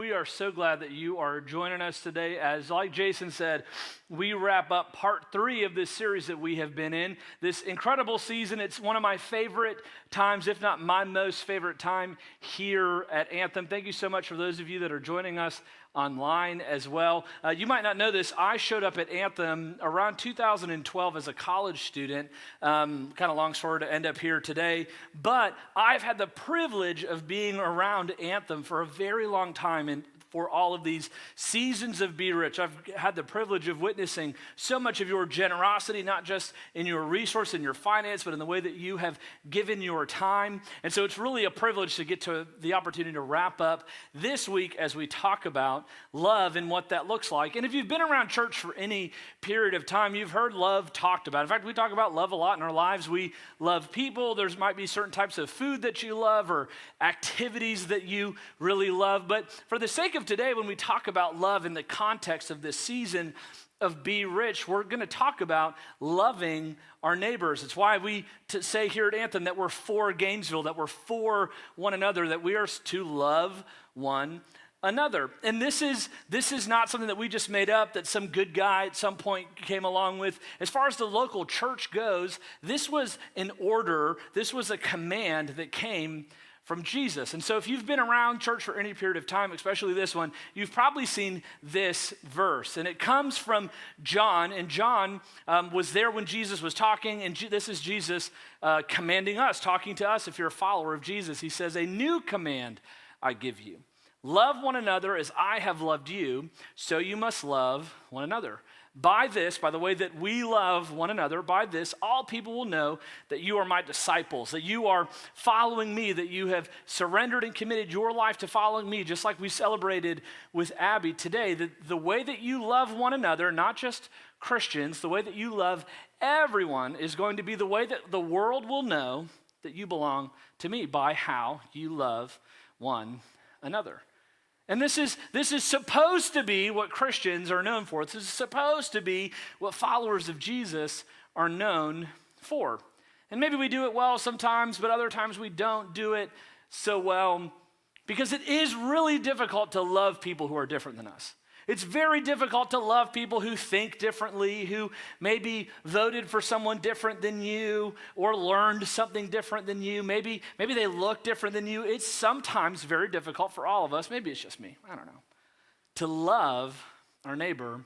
we are so glad that you are joining us today. As like Jason said, we wrap up part 3 of this series that we have been in. This incredible season, it's one of my favorite times, if not my most favorite time here at Anthem. Thank you so much for those of you that are joining us online as well. You might not know this, I showed up at Anthem around 2012 as a college student. Kind of long story to end up here today, but I've had the privilege of being around Anthem for a very long time, and for all of these seasons of Be Rich, I've had the privilege of witnessing so much of your generosity, not just in your resource and your finance, but in the way that you have given your time. And so it's really a privilege to get to the opportunity to wrap up this week as we talk about love and what that looks like. And if you've been around church for any period of time, you've heard love talked about. In fact, we talk about love a lot in our lives. We love people. There might be certain types of food that you love or activities that you really love. But for the sake of today, when we talk about love in the context of this season of Be Rich, we're going to talk about loving our neighbors. It's why we say here at Anthem that we're for Gainesville, that we're for one another, that we are to love one another. And this is not something that we just made up, that some good guy at some point came along with. As far as the local church goes, this was an order, this was a command that came from Jesus. And so if you've been around church for any period of time, especially this one, you've probably seen this verse. And it comes from John, and John was there when Jesus was talking, and this is Jesus commanding us, talking to us if you're a follower of Jesus. He says, "A new command I give you. Love one another as I have loved you, so you must love one another. By this, by the way that we love one another, by this, all people will know that you are my disciples, that you are following me, that you have surrendered and committed your life to following me, just like we celebrated with Abby today. The way that you love one another, not just Christians, the way that you love everyone is going to be the way that the world will know that you belong to me, by how you love one another." And this is supposed to be what Christians are known for. This is supposed to be what followers of Jesus are known for. And maybe we do it well sometimes, but other times we don't do it so well, because it is really difficult to love people who are different than us. It's very difficult to love people who think differently, who maybe voted for someone different than you or learned something different than you. Maybe they look different than you. It's sometimes very difficult for all of us, maybe it's just me, I don't know, to love our neighbor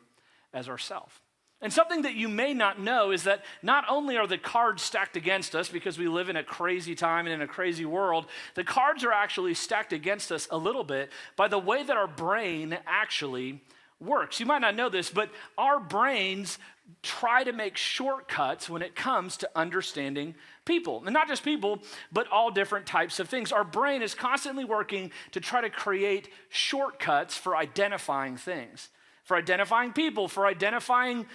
as ourselves. And something that you may not know is that not only are the cards stacked against us because we live in a crazy time and in a crazy world, the cards are actually stacked against us a little bit by the way that our brain actually works. You might not know this, but our brains try to make shortcuts when it comes to understanding people. And not just people, but all different types of things. Our brain is constantly working to try to create shortcuts for identifying things. For identifying people, for identifying,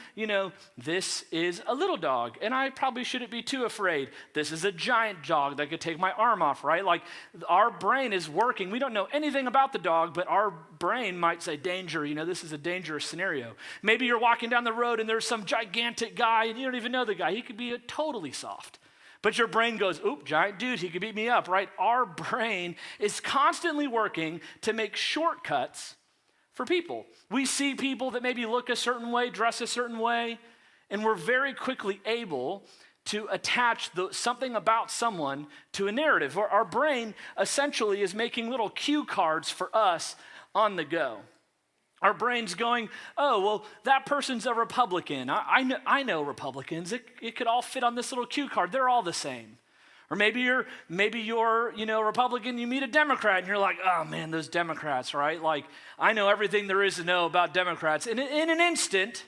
this is a little dog, and I probably shouldn't be too afraid. This is a giant dog that could take my arm off, right? Like, our brain is working. We don't know anything about the dog, but our brain might say, danger, this is a dangerous scenario. Maybe you're walking down the road and there's some gigantic guy, and you don't even know the guy. He could be totally soft. But your brain goes, oop, giant dude, he could beat me up, right? Our brain is constantly working to make shortcuts for people. We see people that maybe look a certain way, dress a certain way, and we're very quickly able to attach something about someone to a narrative. Or our brain essentially is making little cue cards for us on the go. Our brain's going, oh, well, that person's a Republican. I know Republicans. It could all fit on this little cue card. They're all the same. Or maybe you're a Republican, you meet a Democrat, and you're like, oh man, those Democrats, right? Like, I know everything there is to know about Democrats. And in an instant,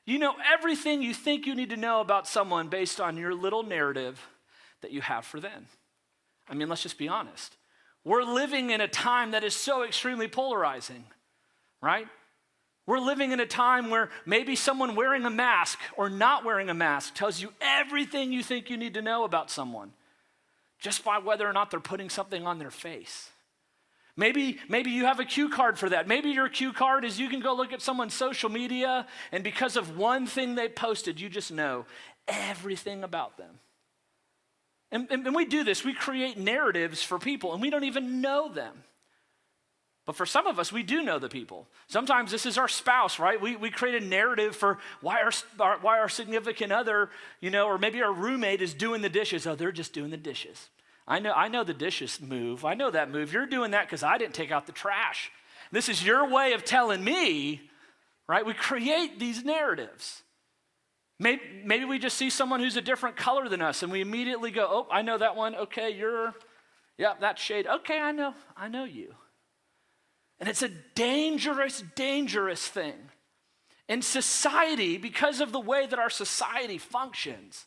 you know everything you think you need to know about someone based on your little narrative that you have for them. I mean, let's just be honest. We're living in a time that is so extremely polarizing, right? We're living in a time where maybe someone wearing a mask or not wearing a mask tells you everything you think you need to know about someone, just by whether or not they're putting something on their face. Maybe you have a cue card for that. Maybe your cue card is you can go look at someone's social media, and because of one thing they posted, you just know everything about them. And we do this. We create narratives for people, and we don't even know them. But for some of us, we do know the people. Sometimes this is our spouse, right? We create a narrative for why our significant other, or maybe our roommate is doing the dishes. Oh, they're just doing the dishes. I know the dishes move. I know that move. You're doing that because I didn't take out the trash. This is your way of telling me, right? We create these narratives. Maybe we just see someone who's a different color than us and we immediately go, oh, I know that one. Okay, that shade. Okay, I know you. And it's a dangerous, dangerous thing. In society, because of the way that our society functions,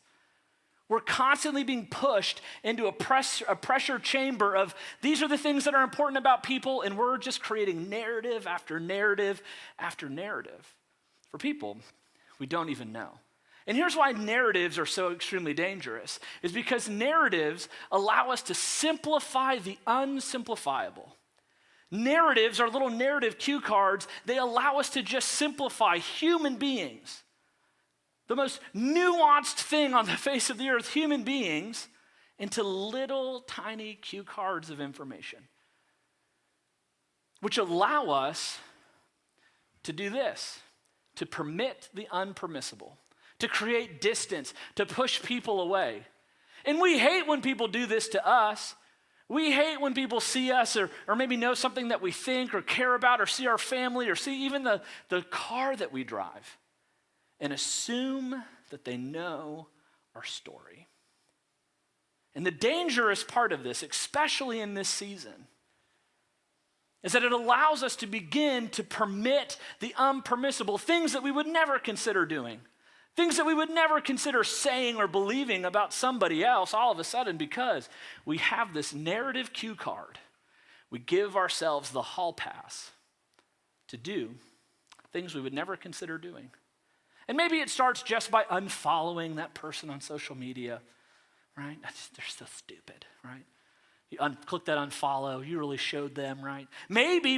we're constantly being pushed into a pressure chamber of these are the things that are important about people, and we're just creating narrative after narrative after narrative for people we don't even know. And here's why narratives are so extremely dangerous, is because narratives allow us to simplify the unsimplifiable. Narratives are little narrative cue cards. They allow us to just simplify human beings, the most nuanced thing on the face of the earth, human beings, into little tiny cue cards of information, which allow us to do this, to permit the unpermissible, to create distance, to push people away. And we hate when people do this to us. We hate when people see us or maybe know something that we think or care about or see our family or see even the car that we drive and assume that they know our story. And the dangerous part of this, especially in this season, is that it allows us to begin to permit the unpermissible, things that we would never consider doing. Things that we would never consider saying or believing about somebody else, all of a sudden, because we have this narrative cue card, we give ourselves the hall pass to do things we would never consider doing. And maybe it starts just by unfollowing that person on social media, right? They're so stupid, right? You click that unfollow, you really showed them, right? Maybe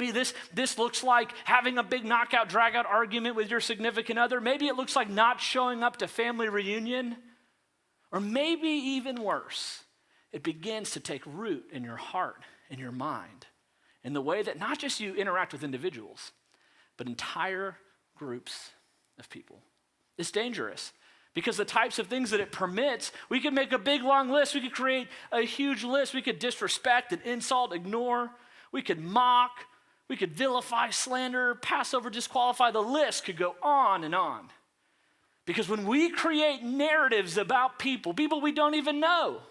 this looks like having a big knockout, drag-out argument with your significant other. Maybe it looks like not showing up to family reunion. Or maybe even worse, it begins to take root in your heart, in your mind, in the way that not just you interact with individuals, but entire groups of people. It's dangerous. Because the types of things that it permits, we could make a big long list. We could create a huge list. We could disrespect and insult, ignore. We could mock. We could vilify, slander, pass over, disqualify. The list could go on and on. Because when we create narratives about people we don't even know,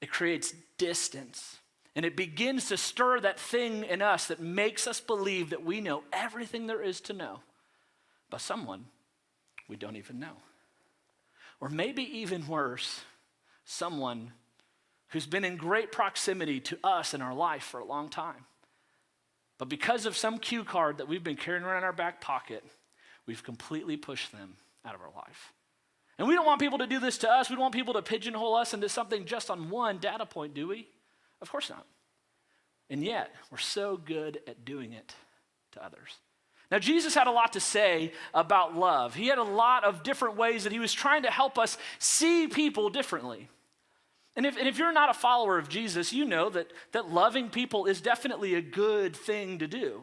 it creates distance. And it begins to stir that thing in us that makes us believe that we know everything there is to know about someone we don't even know. Or maybe even worse, someone who's been in great proximity to us in our life for a long time. But because of some cue card that we've been carrying around in our back pocket, we've completely pushed them out of our life. And we don't want people to do this to us. We don't want people to pigeonhole us into something just on one data point, do we? Of course not. And yet, we're so good at doing it to others. Now, Jesus had a lot to say about love. He had a lot of different ways that he was trying to help us see people differently. And if you're not a follower of Jesus, you know that loving people is definitely a good thing to do.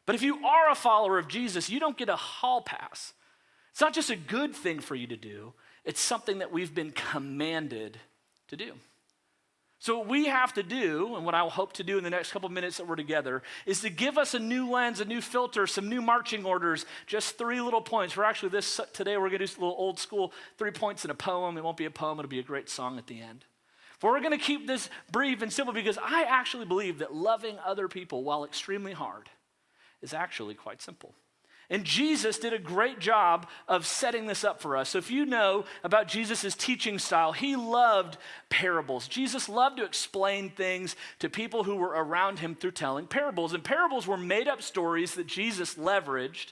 But if you are a follower of Jesus, you don't get a hall pass. It's not just a good thing for you to do. It's something that we've been commanded to do. So what we have to do, and what I will hope to do in the next couple minutes that we're together, is to give us a new lens, a new filter, some new marching orders, just 3 little points. Today we're going to do a little old school 3 points in a poem. It won't be a poem, it'll be a great song at the end. But we're going to keep this brief and simple because I actually believe that loving other people, while extremely hard, is actually quite simple. And Jesus did a great job of setting this up for us. So if you know about Jesus' teaching style, he loved parables. Jesus loved to explain things to people who were around him through telling parables. And parables were made-up stories that Jesus leveraged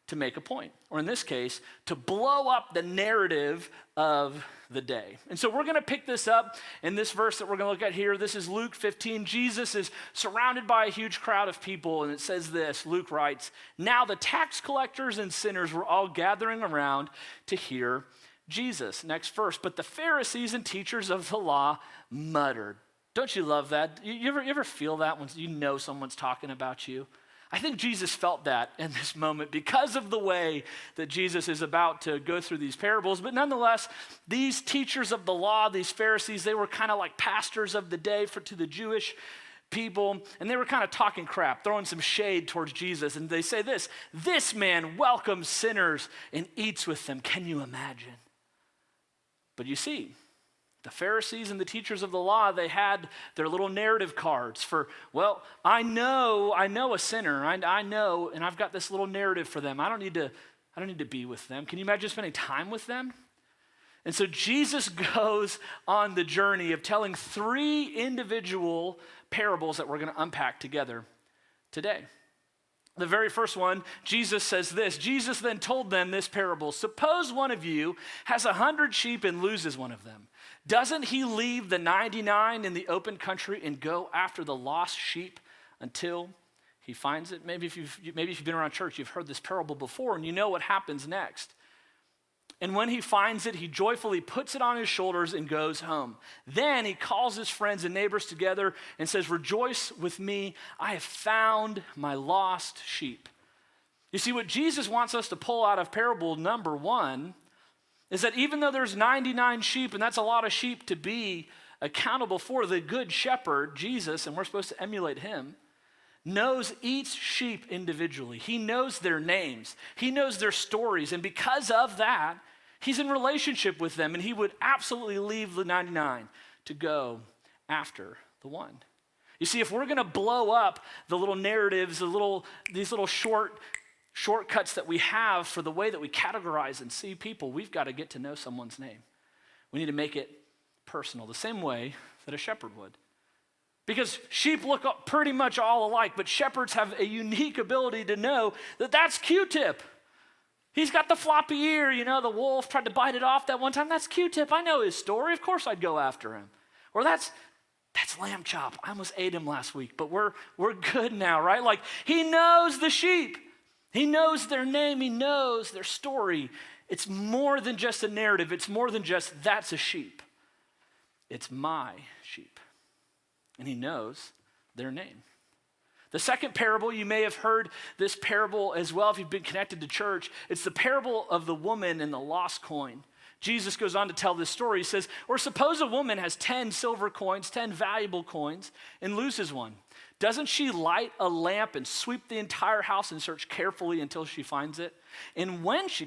to make a point, or in this case, to blow up the narrative of the day. And so we're going to pick this up in this verse that we're going to look at here. This is Luke 15. Jesus is surrounded by a huge crowd of people, and it says this. Luke writes, "Now the tax collectors and sinners were all gathering around to hear Jesus." Next verse, "But the Pharisees and teachers of the law muttered, Don't you love that? You ever feel that when you know someone's talking about you? I think Jesus felt that in this moment because of the way that Jesus is about to go through these parables. But nonetheless, these teachers of the law, these Pharisees, they were kind of like pastors of the day to the Jewish people, and they were kind of talking crap, throwing some shade towards Jesus. And they say this man welcomes sinners and eats with them. Can you imagine? But you see, the Pharisees and the teachers of the law, they had their little narrative cards for, well, I know a sinner. I know, and I've got this little narrative for them. I don't need to be with them. Can you imagine spending time with them? And so Jesus goes on the journey of telling 3 individual parables that we're going to unpack together today. The very first one, Jesus says this. Jesus then told them this parable. Suppose one of you has 100 sheep and loses one of them. Doesn't he leave the 99 in the open country and go after the lost sheep until he finds it? Maybe if you've been around church, you've heard this parable before and you know what happens next. And when he finds it, he joyfully puts it on his shoulders and goes home. Then he calls his friends and neighbors together and says, rejoice with me, I have found my lost sheep. You see, what Jesus wants us to pull out of parable number 1 is that even though there's 99 sheep, and that's a lot of sheep to be accountable for, the good shepherd, Jesus, and we're supposed to emulate him, knows each sheep individually. He knows their names. He knows their stories. And because of that, he's in relationship with them, and he would absolutely leave the 99 to go after the one. You see, if we're going to blow up the little narratives, these little shortcuts that we have for the way that we categorize and see people, we've got to get to know someone's name. We need to make it personal, the same way that a shepherd would. Because sheep look pretty much all alike, but shepherds have a unique ability to know that that's Q-Tip. He's got the floppy ear, the wolf tried to bite it off that one time. That's Q-Tip. I know his story. Of course I'd go after him. Or that's Lamb Chop. I almost ate him last week, but we're good now, right? Like, he knows the sheep. He knows their name. He knows their story. It's more than just a narrative. It's more than just that's a sheep. It's my sheep. And he knows their name. The second parable, you may have heard this parable as well if you've been connected to church. It's the parable of the woman and the lost coin. Jesus goes on to tell this story. He says, or suppose a woman has 10 silver coins, 10 valuable coins, and loses one. Doesn't she light a lamp and sweep the entire house and search carefully until she finds it? And when she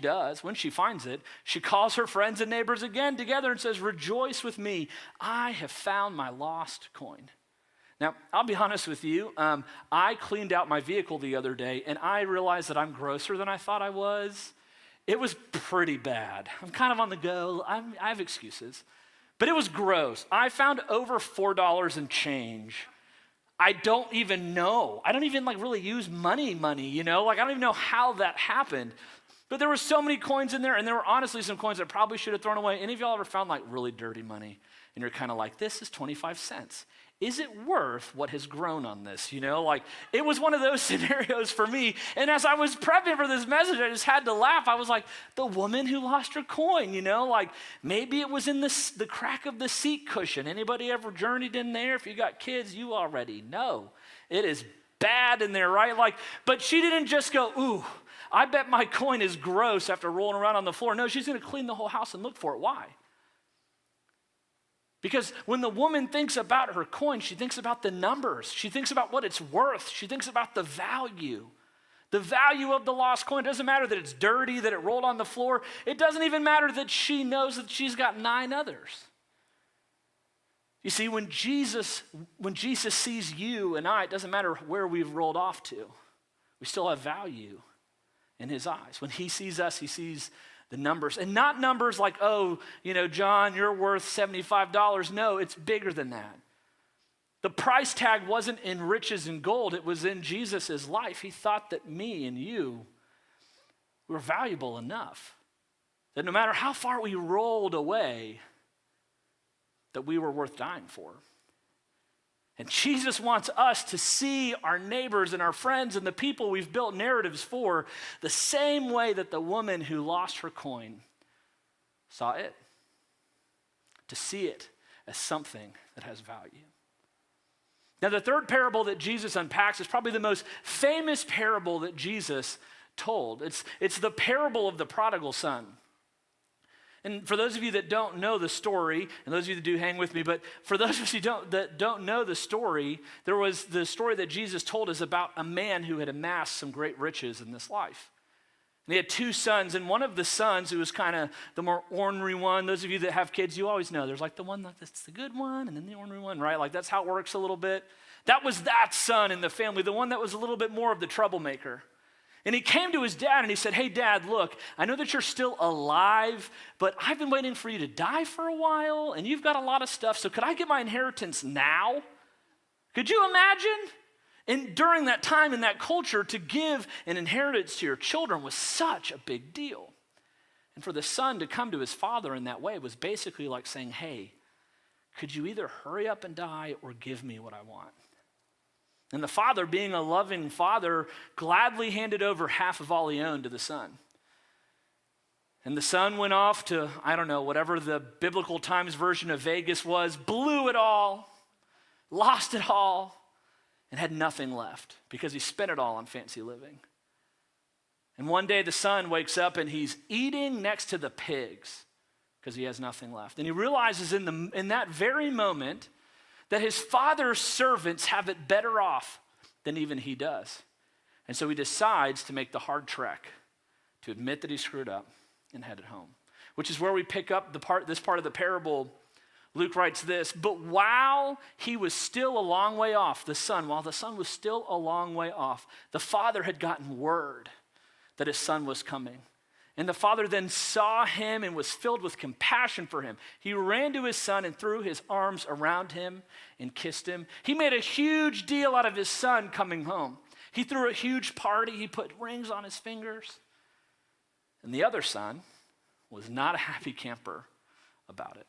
finds it, she calls her friends and neighbors again together and says, rejoice with me, I have found my lost coin. Now, I'll be honest with you. I cleaned out my vehicle the other day, and I realized that I'm grosser than I thought I was. It was pretty bad. I'm kind of on the go. I have excuses. But it was gross. I found over $4 and change. I don't even know. I don't even really use money, I don't even know how that happened. But there were so many coins in there, and there were honestly some coins I probably should have thrown away. Any of y'all ever found really dirty money? And you're kind of like, this is 25 cents. Is it worth what has grown on this? It was one of those scenarios for me. And as I was prepping for this message, I just had to laugh. I was like, the woman who lost her coin, maybe it was in the crack of the seat cushion. Anybody ever journeyed in there? If you got kids, you already know. It is bad in there, right? But she didn't just go, ooh, I bet my coin is gross after rolling around on the floor. No, she's going to clean the whole house and look for it. Why? Because when the woman thinks about her coin, she thinks about the numbers. She thinks about what it's worth. She thinks about the value. The value of the lost coin. It doesn't matter that it's dirty, that it rolled on the floor. It doesn't even matter that she knows that she's got 9 others. You see, when Jesus sees you and I, it doesn't matter where we've rolled off to. We still have value in his eyes. When he sees us, he sees the numbers. And not numbers like, John, you're worth $75. No, it's bigger than that. The price tag wasn't in riches and gold. It was in Jesus' life. He thought that me and you were valuable enough that no matter how far we rolled away, that we were worth dying for. And Jesus wants us to see our neighbors and our friends and the people we've built narratives for the same way that the woman who lost her coin saw it. To see it as something that has value. Now, the third parable that Jesus unpacks is probably the most famous parable that Jesus told. It's the parable of the prodigal son. And for those of you that don't know the story, and those of you that do, hang with me, but for those of you that don't know the story, there was the story that Jesus told us about a man who had amassed some great riches in this life. And he had two sons, and one of the sons, who was kind of the more ornery one, those of you that have kids, you always know, there's like the one that's the good one, and then the ornery one, right? Like that's how it works a little bit. That was that son in the family, the one that was a little bit more of the troublemaker. And he came to his dad and he said, hey, Dad, look, I know that you're still alive, but I've been waiting for you to die for a while, and you've got a lot of stuff, so could I get my inheritance now? Could you imagine? And during that time in that culture, to give an inheritance to your children was such a big deal. And for the son to come to his father in that way was basically like saying, hey, could you either hurry up and die or give me what I want? And the father, being a loving father, gladly handed over half of all he owned to the son. And the son went off to, I don't know, whatever the biblical times version of Vegas was, blew it all, lost it all, and had nothing left because he spent it all on fancy living. And one day the son wakes up and he's eating next to the pigs because he has nothing left. And he realizes in that very moment that his father's servants have it better off than even he does. And so he decides to make the hard trek, to admit that he screwed up and headed home, which is where we pick up this part of the parable. Luke writes this, but while he was still a long way off, while the son was still a long way off, the father had gotten word that his son was coming. And the father then saw him and was filled with compassion for him. He ran to his son and threw his arms around him and kissed him. He made a huge deal out of his son coming home. He threw a huge party. He put rings on his fingers. And the other son was not a happy camper about it.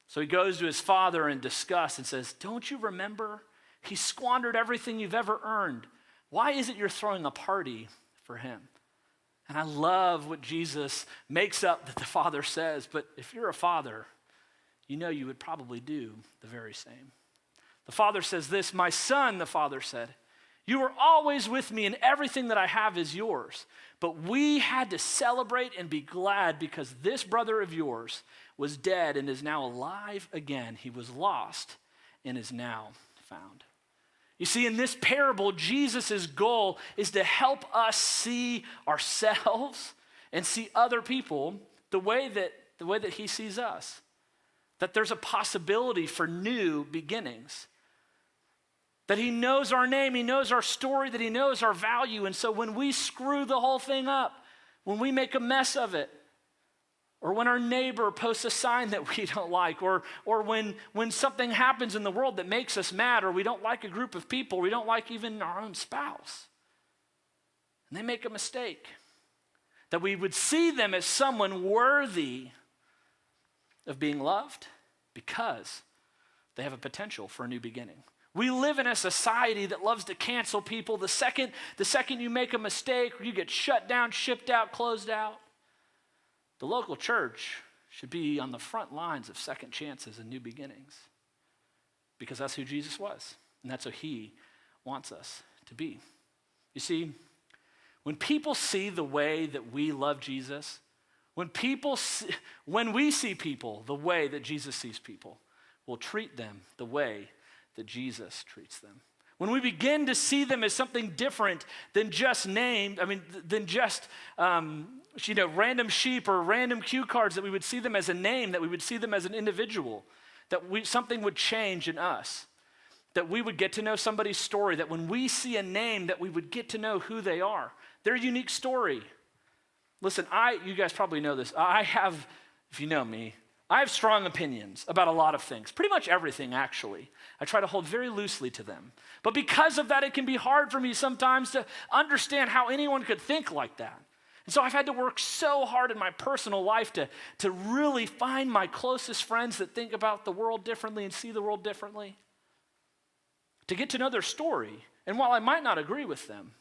So he goes to his father in disgust and says, don't you remember? He squandered everything you've ever earned. Why is it you're throwing a party for him? And I love what Jesus makes up that the father says, but if you're a father, you know you would probably do the very same. The father says this, my son, the father said, you are always with me and everything that I have is yours. But we had to celebrate and be glad because this brother of yours was dead and is now alive again. He was lost and is now found. You see, in this parable, Jesus' goal is to help us see ourselves and see other people the way that he sees us. That there's a possibility for new beginnings. That he knows our name, he knows our story, that he knows our value. And so when we screw the whole thing up, when we make a mess of it, or when our neighbor posts a sign that we don't like, or when something happens in the world that makes us mad, or we don't like a group of people, we don't like even our own spouse, and they make a mistake, that we would see them as someone worthy of being loved because they have a potential for a new beginning. We live in a society that loves to cancel people. The second you make a mistake, you get shut down, shipped out, closed out. The local church should be on the front lines of second chances and new beginnings because that's who Jesus was, and that's who he wants us to be. You see, when people see the way that we love Jesus, when we see people the way that Jesus sees people, we'll treat them the way that Jesus treats them. When we begin to see them as something different than just random sheep or random cue cards, that we would see them as a name, that we would see them as an individual, that something would change in us, that we would get to know somebody's story, that when we see a name, that we would get to know who they are, their unique story. Listen, you guys probably know this. If you know me, I have strong opinions about a lot of things, pretty much everything, actually. I try to hold very loosely to them. But because of that, it can be hard for me sometimes to understand how anyone could think like that. And so I've had to work so hard in my personal life to really find my closest friends that think about the world differently and see the world differently, to get to know their story. And while I might not agree with them,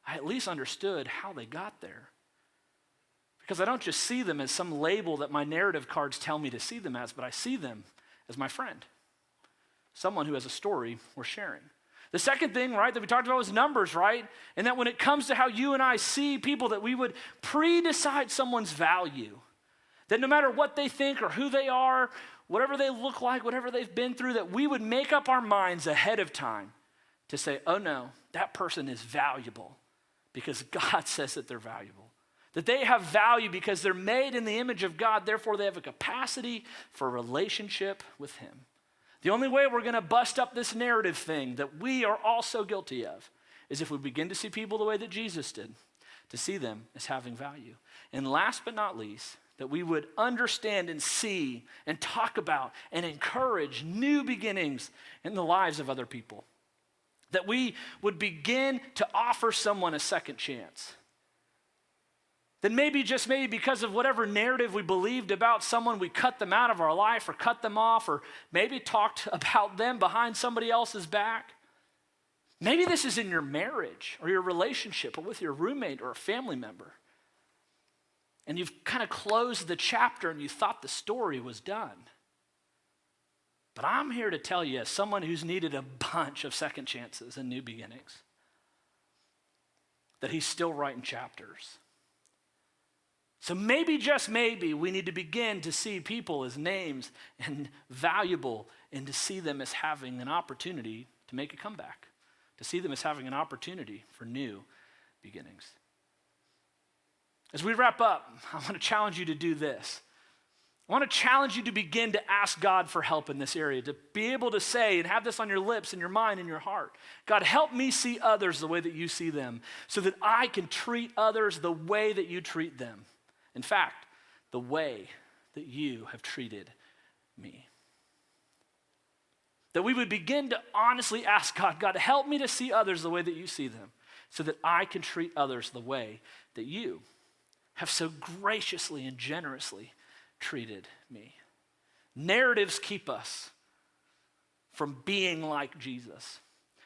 I at least understood how they got there. Because I don't just see them as some label that my narrative cards tell me to see them as, but I see them as my friend. someone who has a story worth sharing. The second thing, right, that we talked about was numbers, right? And that when it comes to how you and I see people, that we would pre-decide someone's value. That no matter what they think or who they are, whatever they look like, whatever they've been through, that we would make up our minds ahead of time to say, oh no, that person is valuable because God says that they're valuable. That they have value because they're made in the image of God, therefore they have a capacity for a relationship with him. The only way we're going to bust up this narrative thing that we are all so guilty of is if we begin to see people the way that Jesus did, to see them as having value. And last but not least, that we would understand and see and talk about and encourage new beginnings in the lives of other people. That we would begin to offer someone a second chance. Then maybe, just maybe, because of whatever narrative we believed about someone, we cut them out of our life or cut them off or maybe talked about them behind somebody else's back. Maybe this is in your marriage or your relationship or with your roommate or a family member. And you've kind of closed the chapter and you thought the story was done. But I'm here to tell you, as someone who's needed a bunch of second chances and new beginnings, that he's still writing chapters. So maybe, just maybe, we need to begin to see people as names and valuable, and to see them as having an opportunity to make a comeback, to see them as having an opportunity for new beginnings. As we wrap up, I want to challenge you to do this. I want to challenge you to begin to ask God for help in this area, to be able to say and have this on your lips and your mind and your heart. God, help me see others the way that you see them, so that I can treat others the way that you treat them. In fact, the way that you have treated me. That we would begin to honestly ask God, God, help me to see others the way that you see them, so that I can treat others the way that you have so graciously and generously treated me. Narratives keep us from being like Jesus,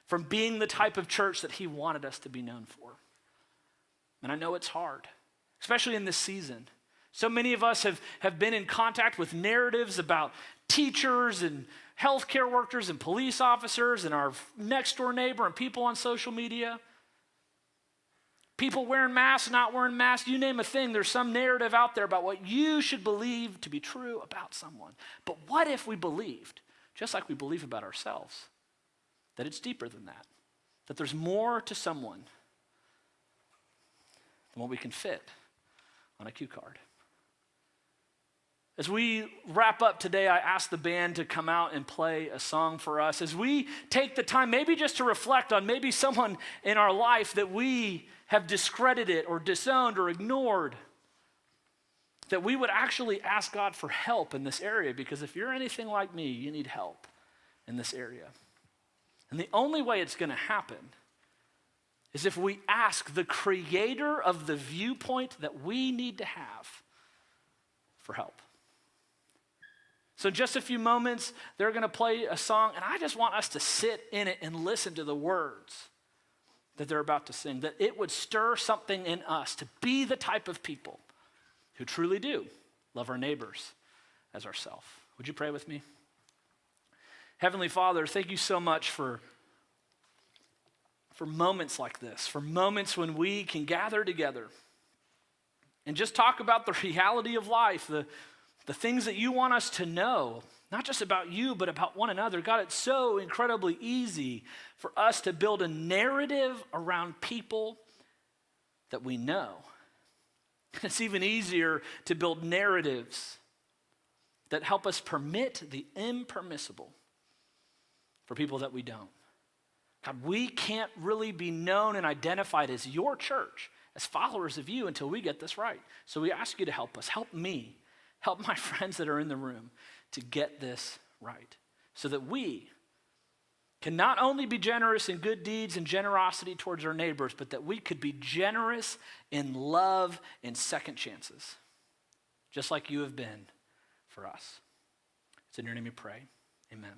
from being the type of church that he wanted us to be known for. And I know it's hard, especially in this season. So many of us have been in contact with narratives about teachers and healthcare workers and police officers and our next door neighbor and people on social media. People wearing masks, not wearing masks, you name a thing, there's some narrative out there about what you should believe to be true about someone. But what if we believed, just like we believe about ourselves, that it's deeper than that there's more to someone than what we can fit on a cue card? As we wrap up today, I asked the band to come out and play a song for us. As we take the time, maybe just to reflect on maybe someone in our life that we have discredited or disowned or ignored, that we would actually ask God for help in this area, because if you're anything like me, you need help in this area. And the only way it's going to happen is if we ask the creator of the viewpoint that we need to have for help. So in just a few moments, they're going to play a song, and I just want us to sit in it and listen to the words that they're about to sing, that it would stir something in us to be the type of people who truly do love our neighbors as ourselves. Would you pray with me? Heavenly Father, thank you so much for moments like this, for moments when we can gather together and just talk about the reality of life, the things that you want us to know, not just about you, but about one another. God, it's so incredibly easy for us to build a narrative around people that we know. It's even easier to build narratives that help us permit the impermissible for people that we don't. God, we can't really be known and identified as your church, as followers of you, until we get this right. So we ask you to help us. Help me. Help my friends that are in the room to get this right, so that we can not only be generous in good deeds and generosity towards our neighbors, but that we could be generous in love and second chances, just like you have been for us. It's in your name we pray. Amen.